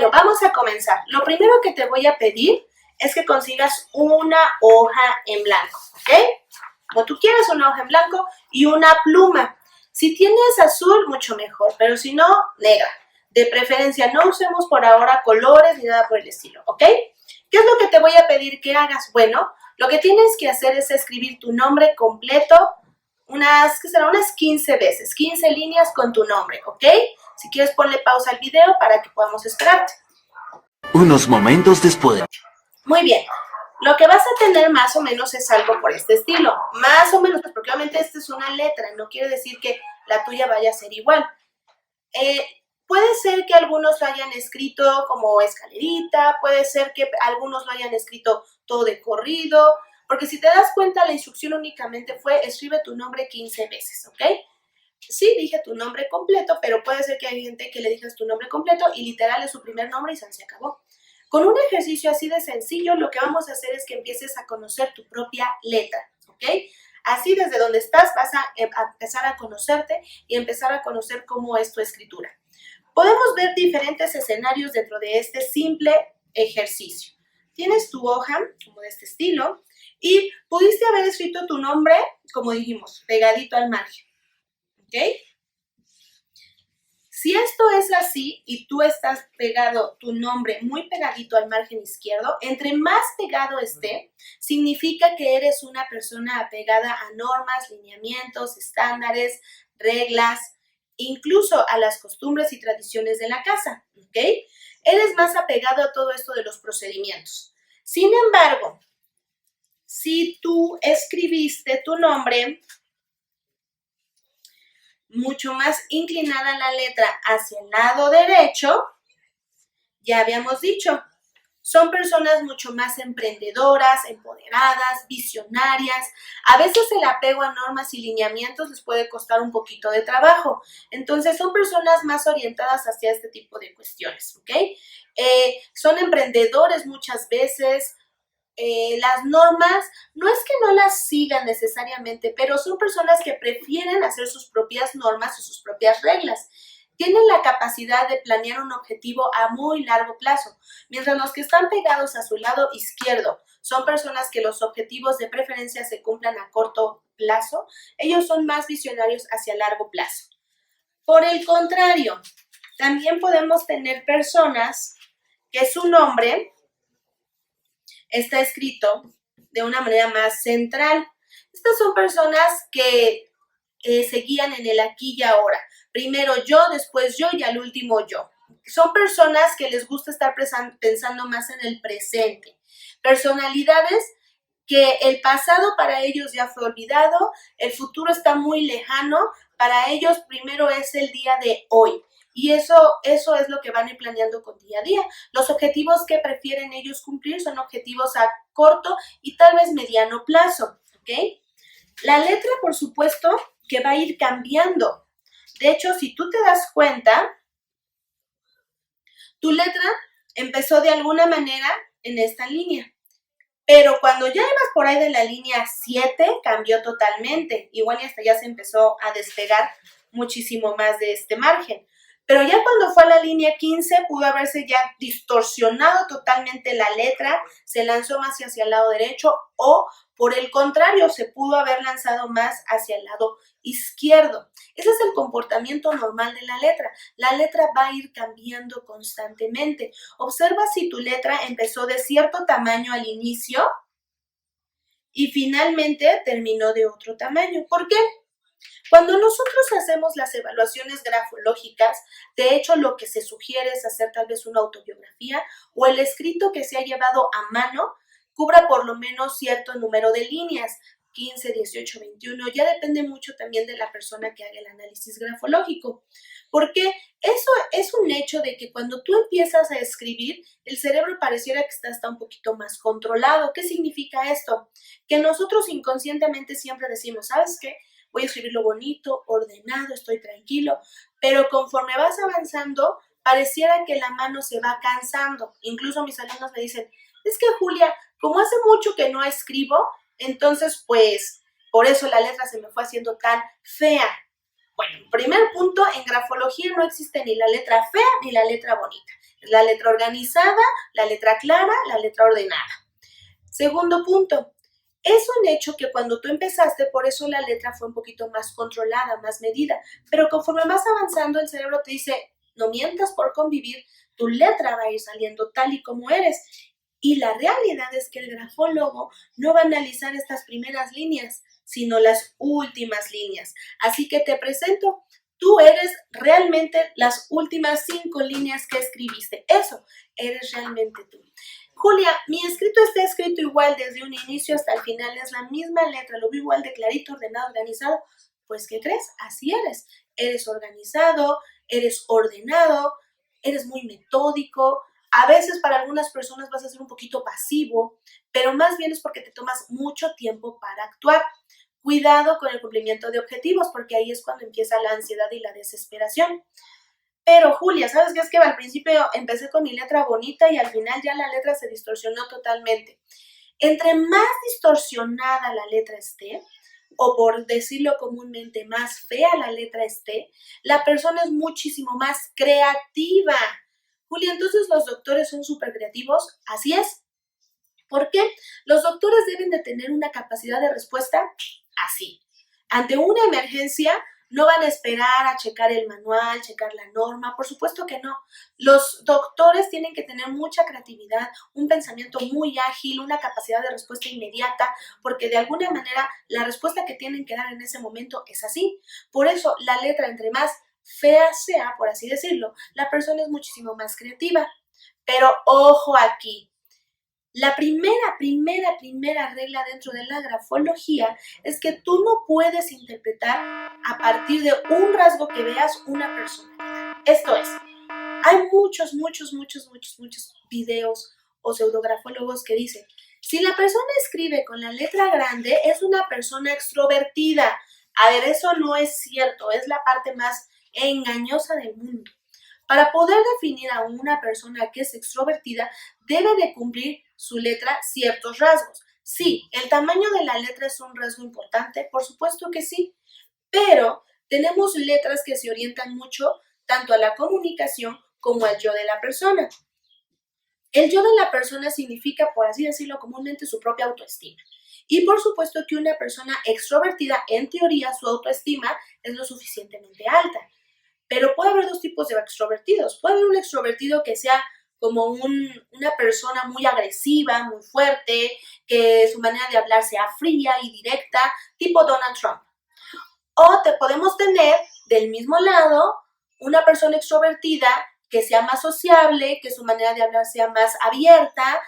Bueno, vamos a comenzar. Lo primero que te voy a pedir es que consigas una hoja en blanco, ¿ok? Como tú quieras, una hoja en blanco y una pluma. Si tienes azul, mucho mejor, pero si no, negra. De preferencia, no usemos por ahora colores ni nada por el estilo, ¿ok? ¿Qué es lo que te voy a pedir que hagas? Bueno, lo que tienes que hacer es escribir tu nombre completo unas 15 veces, 15 líneas con tu nombre, ¿ok? Si quieres, ponle pausa al video para que podamos esperarte. Unos momentos después. Muy bien. Lo que vas a tener más o menos es algo por este estilo. Más o menos, porque obviamente esta es una letra, no quiere decir que la tuya vaya a ser igual. Puede ser que algunos lo hayan escrito como escalerita, puede ser que algunos lo hayan escrito todo de corrido, porque si te das cuenta, la instrucción únicamente fue escribe tu nombre 15 veces, ¿ok? Sí, dije tu nombre completo, pero puede ser que hay gente que le digas tu nombre completo y literal es su primer nombre y se acabó. Con un ejercicio así de sencillo, lo que vamos a hacer es que empieces a conocer tu propia letra, ¿ok? Así desde donde estás vas a empezar a conocerte y empezar a conocer cómo es tu escritura. Podemos ver diferentes escenarios dentro de este simple ejercicio. Tienes tu hoja, como de este estilo, y pudiste haber escrito tu nombre, como dijimos, pegadito al margen, ¿ok? Si esto es así y tú estás pegado tu nombre muy pegadito al margen izquierdo, entre más pegado esté, significa que eres una persona apegada a normas, lineamientos, estándares, reglas, incluso a las costumbres y tradiciones de la casa, ¿ok? Eres más apegado a todo esto de los procedimientos. Sin embargo, si tú escribiste tu nombre mucho más inclinada la letra hacia el lado derecho, ya habíamos dicho, son personas mucho más emprendedoras, empoderadas, visionarias. A veces el apego a normas y lineamientos les puede costar un poquito de trabajo. Entonces son personas más orientadas hacia este tipo de cuestiones, ¿ok? Son emprendedores muchas veces. Las normas no es que no las sigan necesariamente, pero son personas que prefieren hacer sus propias normas y sus propias reglas. Tienen la capacidad de planear un objetivo a muy largo plazo, mientras los que están pegados a su lado izquierdo son personas que los objetivos de preferencia se cumplan a corto plazo, ellos son más visionarios hacia largo plazo. Por el contrario, también podemos tener personas que su nombre está escrito de una manera más central. Estas son personas que se guían en el aquí y ahora. Primero yo, después yo y al último yo. Son personas que les gusta estar pensando más en el presente. Personalidades que el pasado para ellos ya fue olvidado, el futuro está muy lejano, para ellos primero es el día de hoy. Y eso es lo que van a ir planeando con día a día. Los objetivos que prefieren ellos cumplir son objetivos a corto y tal vez mediano plazo, ¿ok? La letra, por supuesto, que va a ir cambiando. De hecho, si tú te das cuenta, tu letra empezó de alguna manera en esta línea. Pero cuando ya ibas por ahí de la línea 7, cambió totalmente. Igual y hasta ya se empezó a despegar muchísimo más de este margen. Pero ya cuando fue a la línea 15, pudo haberse ya distorsionado totalmente la letra, se lanzó más hacia el lado derecho o, por el contrario, se pudo haber lanzado más hacia el lado izquierdo. Ese es el comportamiento normal de la letra. La letra va a ir cambiando constantemente. Observa si tu letra empezó de cierto tamaño al inicio y finalmente terminó de otro tamaño. ¿Por qué? Cuando nosotros hacemos las evaluaciones grafológicas, de hecho lo que se sugiere es hacer tal vez una autobiografía o el escrito que se ha llevado a mano cubra por lo menos cierto número de líneas, 15, 18, 21, ya depende mucho también de la persona que haga el análisis grafológico, porque eso es un hecho de que cuando tú empiezas a escribir, el cerebro pareciera que está un poquito más controlado. ¿Qué significa esto? Que nosotros inconscientemente siempre decimos, ¿sabes qué? Voy a escribirlo bonito, ordenado, estoy tranquilo, pero conforme vas avanzando, pareciera que la mano se va cansando. Incluso mis alumnos me dicen, es que Julia, como hace mucho que no escribo, entonces pues por eso la letra se me fue haciendo tan fea. Bueno, primer punto, en grafología no existe ni la letra fea ni la letra bonita. La letra organizada, la letra clara, la letra ordenada. Segundo punto, es un hecho que cuando tú empezaste, por eso la letra fue un poquito más controlada, más medida, pero conforme vas avanzando, el cerebro te dice, no mientas por convivir, tu letra va a ir saliendo tal y como eres. Y la realidad es que el grafólogo no va a analizar estas primeras líneas, sino las últimas líneas. Así que te presento, tú eres realmente las últimas 5 líneas que escribiste. Eso, eres realmente tú. Julia, mi escrito está escrito igual desde un inicio hasta el final, es la misma letra, lo vi igual de clarito, ordenado, organizado. Pues, ¿qué crees? Así eres. Eres organizado, eres ordenado, eres muy metódico. A veces para algunas personas vas a ser un poquito pasivo, pero más bien es porque te tomas mucho tiempo para actuar. Cuidado con el cumplimiento de objetivos, porque ahí es cuando empieza la ansiedad y la desesperación. Pero Julia, ¿sabes qué? Es que al principio empecé con mi letra bonita y al final ya la letra se distorsionó totalmente. Entre más distorsionada la letra esté, o por decirlo comúnmente, más fea la letra esté, la persona es muchísimo más creativa. Julia, entonces los doctores son súper creativos, así es. ¿Por qué? Los doctores deben de tener una capacidad de respuesta así. Ante una emergencia, no van a esperar a checar el manual, checar la norma, por supuesto que no. Los doctores tienen que tener mucha creatividad, un pensamiento muy ágil, una capacidad de respuesta inmediata, porque de alguna manera la respuesta que tienen que dar en ese momento es así. Por eso la letra, entre más fea sea, por así decirlo, la persona es muchísimo más creativa. Pero ojo aquí. La primera regla dentro de la grafología es que tú no puedes interpretar a partir de un rasgo que veas una personalidad. Esto es, hay muchos videos o pseudografólogos que dicen, si la persona escribe con la letra grande es una persona extrovertida. A ver, eso no es cierto, es la parte más engañosa del mundo. Para poder definir a una persona que es extrovertida, debe de cumplir su letra ciertos rasgos. Sí, el tamaño de la letra es un rasgo importante, por supuesto que sí, pero tenemos letras que se orientan mucho tanto a la comunicación como al yo de la persona. El yo de la persona significa, por así decirlo comúnmente, su propia autoestima. Y por supuesto que una persona extrovertida, en teoría, su autoestima es lo suficientemente alta. Pero puede haber dos tipos de extrovertidos. Puede haber un extrovertido que sea como una persona muy agresiva, muy fuerte, que su manera de hablar sea fría y directa, tipo Donald Trump. O podemos tener del mismo lado una persona extrovertida que sea más sociable, que su manera de hablar sea más abierta,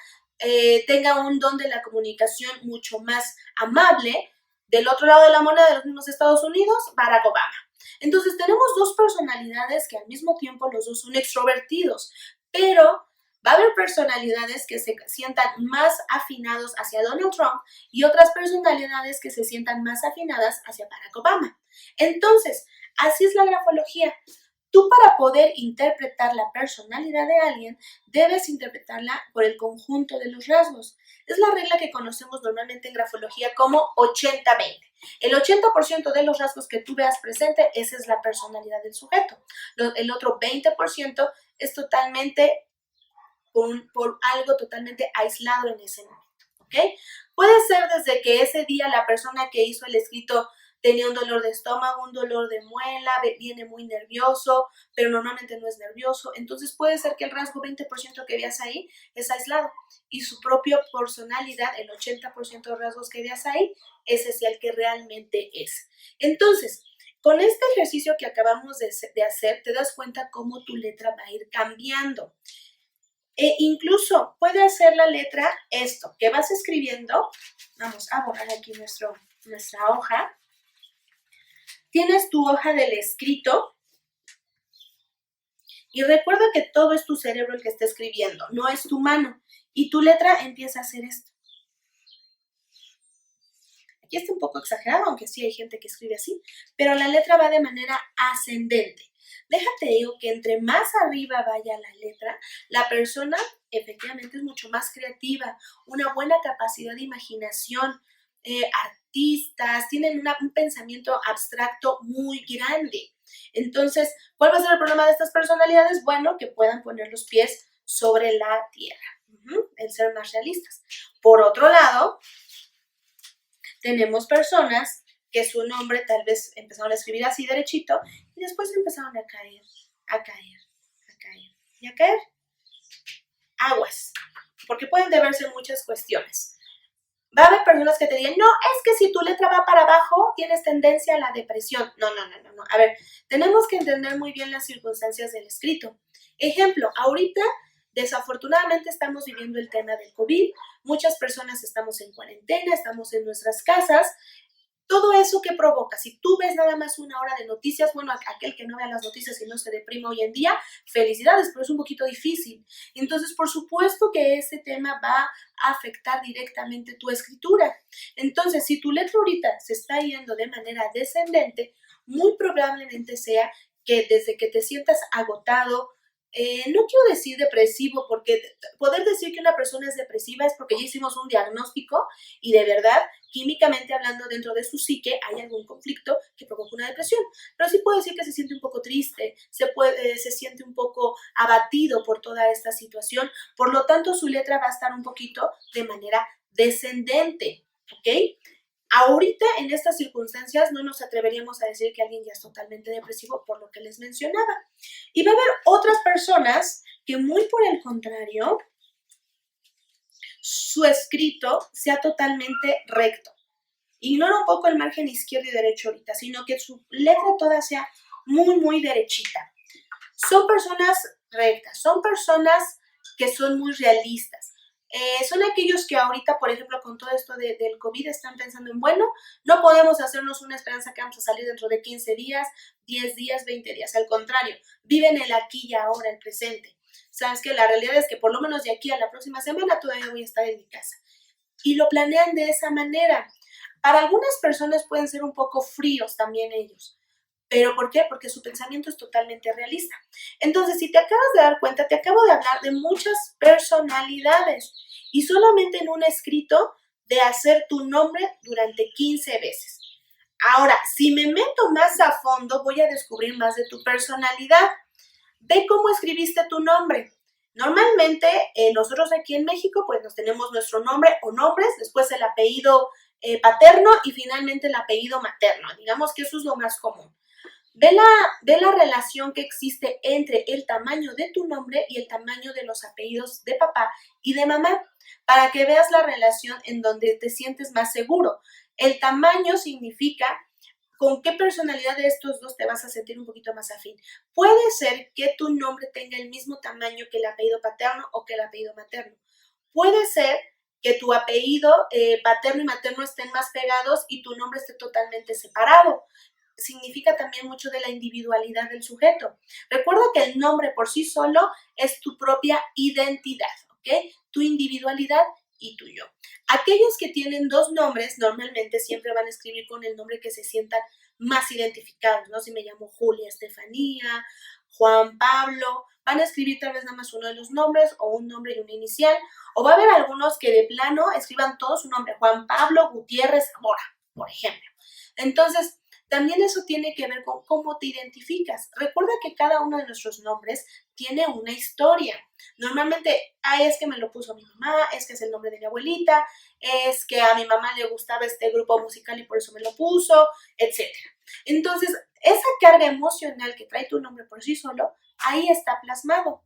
tenga un don de la comunicación mucho más amable. Del otro lado de la moneda de los mismos Estados Unidos, Barack Obama. Entonces tenemos dos personalidades que al mismo tiempo los dos son extrovertidos, pero va a haber personalidades que se sientan más afinados hacia Donald Trump y otras personalidades que se sientan más afinadas hacia Barack Obama. Entonces, así es la grafología. Tú para poder interpretar la personalidad de alguien, debes interpretarla por el conjunto de los rasgos. Es la regla que conocemos normalmente en grafología como 80-20. El 80% de los rasgos que tú veas presente, esa es la personalidad del sujeto. El otro 20% es totalmente por algo totalmente aislado en ese momento. ¿Ok? Puede ser desde que ese día la persona que hizo el escrito tenía un dolor de estómago, un dolor de muela, viene muy nervioso, pero normalmente no es nervioso. Entonces puede ser que el rasgo 20% que veas ahí es aislado y su propia personalidad, el 80% de rasgos que veas ahí, ese es el que realmente es. Entonces, con este ejercicio que acabamos de hacer, te das cuenta cómo tu letra va a ir cambiando. Incluso puede hacer la letra esto, que vas escribiendo. Vamos a borrar aquí nuestra hoja. Tienes tu hoja del escrito y recuerda que todo es tu cerebro el que está escribiendo, no es tu mano. Y tu letra empieza a hacer esto. Aquí está un poco exagerado, aunque sí hay gente que escribe así, pero la letra va de manera ascendente. Déjate digo que entre más arriba vaya la letra, la persona efectivamente es mucho más creativa, una buena capacidad de imaginación, artistas, tienen un pensamiento abstracto muy grande. Entonces, ¿cuál va a ser el problema de estas personalidades? Bueno, que puedan poner los pies sobre la tierra, el ser más realistas. Por otro lado, tenemos personas que su nombre tal vez empezaron a escribir así derechito y después empezaron a caer, a caer, a caer y a caer. Aguas, porque pueden deberse muchas cuestiones. Va a haber personas que te digan, no, es que si tu letra va para abajo, tienes tendencia a la depresión. No. A ver, tenemos que entender muy bien las circunstancias del escrito. Ejemplo, ahorita, desafortunadamente, estamos viviendo el tema del COVID. Muchas personas estamos en cuarentena, estamos en nuestras casas. Todo eso que provoca, si tú ves nada más una hora de noticias, bueno, aquel que no vea las noticias y no se deprime hoy en día, felicidades, pero es un poquito difícil. Entonces, por supuesto que ese tema va a afectar directamente tu escritura. Entonces, si tu letra ahorita se está yendo de manera descendente, muy probablemente sea que desde que te sientas agotado, no quiero decir depresivo, porque poder decir que una persona es depresiva es porque ya hicimos un diagnóstico y de verdad, químicamente hablando, dentro de su psique hay algún conflicto que provoca una depresión. Pero sí puedo decir que se siente un poco triste, se siente un poco abatido por toda esta situación, por lo tanto su letra va a estar un poquito de manera descendente, ¿ok? Ahorita, en estas circunstancias, no nos atreveríamos a decir que alguien ya es totalmente depresivo por lo que les mencionaba. Y va a haber otras personas que muy por el contrario, su escrito sea totalmente recto. Ignora un poco el margen izquierdo y derecho ahorita, sino que su letra toda sea muy derechita. Son personas rectas, son personas que son muy realistas. Son aquellos que ahorita, por ejemplo, con todo esto del COVID están pensando en, bueno, no podemos hacernos una esperanza que vamos a salir dentro de 15 días, 10 días, 20 días. Al contrario, viven el aquí y ahora, el presente. Sabes que la realidad es que por lo menos de aquí a la próxima semana todavía voy a estar en mi casa. Y lo planean de esa manera. Para algunas personas pueden ser un poco fríos también ellos. ¿Pero por qué? Porque su pensamiento es totalmente realista. Entonces, si te acabas de dar cuenta, te acabo de hablar de muchas personalidades y solamente en un escrito de hacer tu nombre durante 15 veces. Ahora, si me meto más a fondo, voy a descubrir más de tu personalidad. Ve cómo escribiste tu nombre. Normalmente, nosotros aquí en México, pues nos tenemos nuestro nombre o nombres, después el apellido paterno y finalmente el apellido materno. Digamos que eso es lo más común. Ve la relación que existe entre el tamaño de tu nombre y el tamaño de los apellidos de papá y de mamá, para que veas la relación en donde te sientes más seguro. El tamaño significa con qué personalidad de estos dos te vas a sentir un poquito más afín. Puede ser que tu nombre tenga el mismo tamaño que el apellido paterno o que el apellido materno. Puede ser que tu apellido paterno y materno estén más pegados y tu nombre esté totalmente separado. Significa también mucho de la individualidad del sujeto. Recuerda que el nombre por sí solo es tu propia identidad, ¿ok? Tu individualidad y tu yo. Aquellos que tienen dos nombres normalmente siempre van a escribir con el nombre que se sientan más identificados, ¿no? Si me llamo Julia Estefanía, Juan Pablo, van a escribir tal vez nada más uno de los nombres o un nombre y una inicial, o va a haber algunos que de plano escriban todo su nombre, Juan Pablo Gutiérrez Zamora, por ejemplo. Entonces, también eso tiene que ver con cómo te identificas. Recuerda que cada uno de nuestros nombres tiene una historia. Normalmente, es que me lo puso mi mamá, es que es el nombre de mi abuelita, es que a mi mamá le gustaba este grupo musical y por eso me lo puso, etc. Entonces, esa carga emocional que trae tu nombre por sí solo, ahí está plasmado.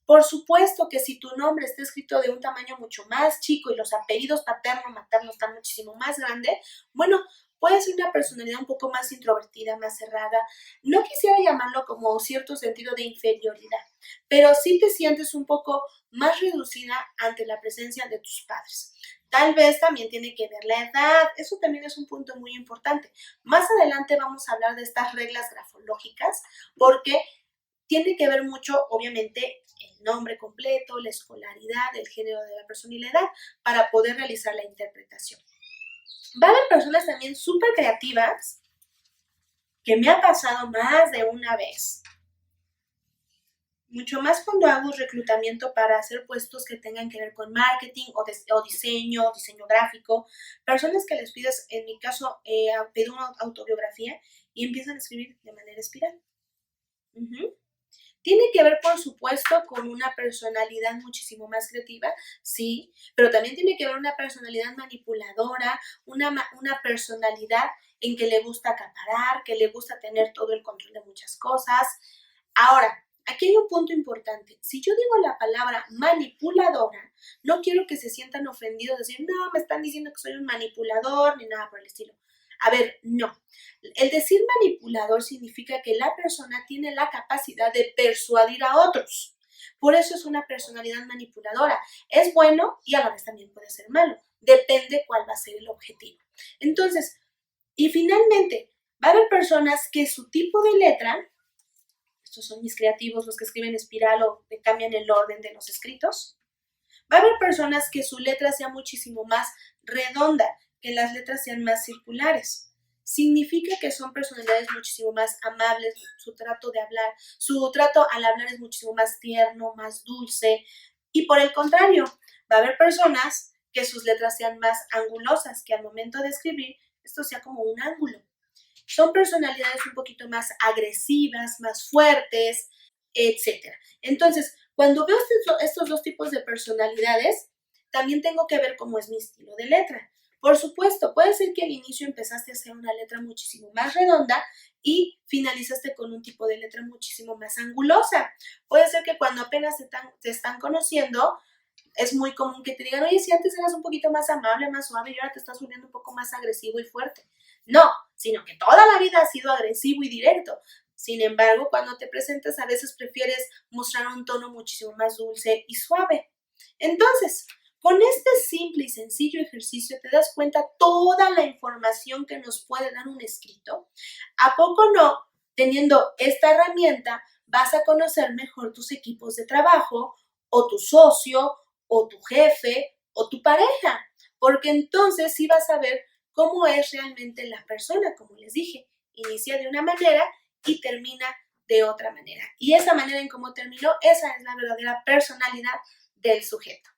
Por supuesto que si tu nombre está escrito de un tamaño mucho más chico y los apellidos paterno, materno están muchísimo más grandes, bueno, puede ser una personalidad un poco más introvertida, más cerrada. No quisiera llamarlo como cierto sentido de inferioridad, pero sí te sientes un poco más reducida ante la presencia de tus padres. Tal vez también tiene que ver la edad, eso también es un punto muy importante. Más adelante vamos a hablar de estas reglas grafológicas porque tiene que ver mucho, obviamente, el nombre completo, la escolaridad, el género de la persona y la edad para poder realizar la interpretación. Va a haber personas también súper creativas que me ha pasado más de una vez. Mucho más cuando hago reclutamiento para hacer puestos que tengan que ver con marketing o diseño gráfico. Personas que les pides, en mi caso, pido una autobiografía y empiezan a escribir de manera espiral. Ujú. Tiene que ver, por supuesto, con una personalidad muchísimo más creativa, sí, pero también tiene que ver una personalidad manipuladora, una personalidad en que le gusta acaparar, que le gusta tener todo el control de muchas cosas. Ahora, aquí hay un punto importante. Si yo digo la palabra manipuladora, no quiero que se sientan ofendidos, decir, no, me están diciendo que soy un manipulador, ni nada por el estilo. A ver, no. El decir manipulador significa que la persona tiene la capacidad de persuadir a otros. Por eso es una personalidad manipuladora. Es bueno y a la vez también puede ser malo. Depende cuál va a ser el objetivo. Entonces, y finalmente, va a haber personas que su tipo de letra, estos son mis creativos, los que escriben espiral o que cambian el orden de los escritos, va a haber personas que su letra sea muchísimo más redonda, que las letras sean más circulares. Significa que son personalidades muchísimo más amables, su trato al hablar es muchísimo más tierno, más dulce. Y por el contrario, va a haber personas que sus letras sean más angulosas, que al momento de escribir esto sea como un ángulo. Son personalidades un poquito más agresivas, más fuertes, etc. Entonces, cuando veo estos dos tipos de personalidades, también tengo que ver cómo es mi estilo de letra. Por supuesto, puede ser que al inicio empezaste a hacer una letra muchísimo más redonda y finalizaste con un tipo de letra muchísimo más angulosa. Puede ser que cuando apenas te están conociendo, es muy común que te digan, oye, si antes eras un poquito más amable, más suave y ahora te estás volviendo un poco más agresivo y fuerte. No, sino que toda la vida has sido agresivo y directo. Sin embargo, cuando te presentas, a veces prefieres mostrar un tono muchísimo más dulce y suave. Entonces, con este simple y sencillo ejercicio te das cuenta toda la información que nos puede dar un escrito. ¿A poco no? Teniendo esta herramienta, vas a conocer mejor tus equipos de trabajo o tu socio o tu jefe o tu pareja, porque entonces sí vas a ver cómo es realmente la persona, como les dije, inicia de una manera y termina de otra manera. Y esa manera en cómo terminó, esa es la verdadera personalidad del sujeto.